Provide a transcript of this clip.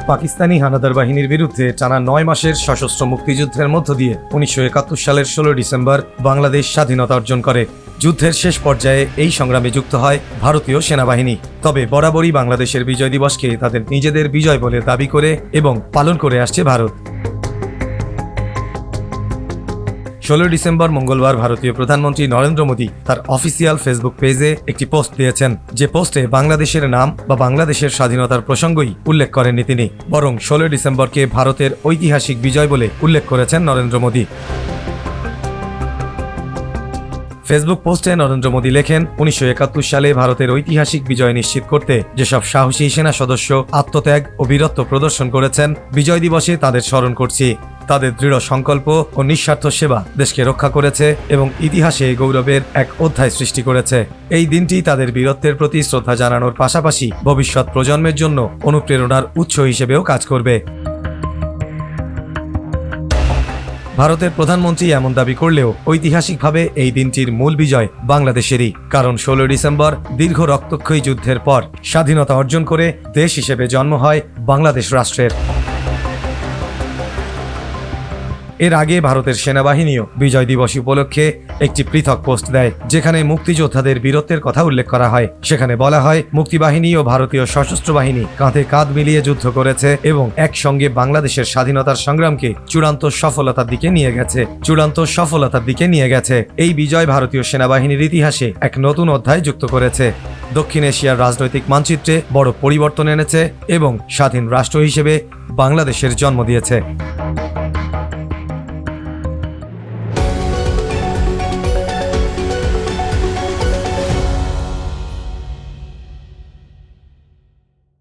পাকিস্তানি হানাদার বাহিনীর বিরুদ্ধে টানা ৯ মাসের সশস্ত্র মুক্তিযুদ্ধের মধ্য দিয়ে ১৯৭১ সালের ১৬ ডিসেম্বর বাংলাদেশ স্বাধীনতা অর্জন করে। যুদ্ধের শেষ পর্যায়ে এই সংগ্রামে যুক্ত হয় ভারতীয় সেনাবাহিনী। তবে বরাবরই বাংলাদেশের বিজয় দিবসকে তাদের নিজেদের বিজয় বলে দাবি করে এবং পালন করে আসছে ভারত। ১৬ ডিসেম্বর মঙ্গলবার ভারতীয় প্রধানমন্ত্রী নরেন্দ্র মোদী তার অফিসিয়াল ফেসবুক পেজে একটি পোস্ট দিয়েছেন, যে পোস্টে বাংলাদেশের নাম বা বাংলাদেশের স্বাধীনতার প্রসঙ্গই উল্লেখ করেননি তিনি, বরং ১৬ ডিসেম্বরকে ভারতের ঐতিহাসিক বিজয় বলে উল্লেখ করেছেন নরেন্দ্র মোদী। ফেসবুক পোস্টে নরেন্দ্র মোদী লেখেন, ১৯৭১ সালে ভারতের ঐতিহাসিক বিজয় নিশ্চিত করতে যেসব সাহসী সেনা সদস্য আত্মত্যাগ ও বীরত্ব প্রদর্শন করেছেন, বিজয় দিবসে তাদের স্মরণ করছি। তাদের দৃঢ় সংকল্প ও নিঃস্বার্থ সেবা দেশকে রক্ষা করেছে এবং ইতিহাসে গৌরবের এক অধ্যায় সৃষ্টি করেছে। এই দিনটি তাদের বীরত্বের প্রতি শ্রদ্ধা জানানোর পাশাপাশি ভবিষ্যৎ প্রজন্মের জন্য অনুপ্রেরণার উৎস হিসেবেও কাজ করবে। ভারতের প্রধানমন্ত্রী এমন দাবি করলেও ঐতিহাসিকভাবে এই দিনটির মূল বিজয় বাংলাদেশেরই, কারণ ১৬ ডিসেম্বর দীর্ঘ রক্তক্ষয়ী যুদ্ধের পর স্বাধীনতা অর্জন করে দেশ হিসেবে জন্ম হয় বাংলাদেশ রাষ্ট্রের। এর আগে ভারতের সেনাবাহিনীও বিজয় দিবস উপলক্ষে একটি পৃথক পোস্ট দেয়, যেখানে মুক্তিযোদ্ধাদের বীরত্বের কথা উল্লেখ করা হয়। সেখানে বলা হয়, মুক্তিবাহিনী ও ভারতীয় সশস্ত্র বাহিনী কাঁধে কাঁধ মিলিয়ে যুদ্ধ করেছে এবং একসঙ্গে বাংলাদেশের স্বাধীনতার সংগ্রামকে চূড়ান্ত সফলতার দিকে নিয়ে গেছে। এই বিজয় ভারতীয় সেনাবাহিনীর ইতিহাসে এক নতুন অধ্যায় যুক্ত করেছে, দক্ষিণ এশিয়ার রাজনৈতিক মানচিত্রে বড় পরিবর্তন এনেছে এবং স্বাধীন রাষ্ট্র হিসেবে বাংলাদেশের জন্ম দিয়েছে।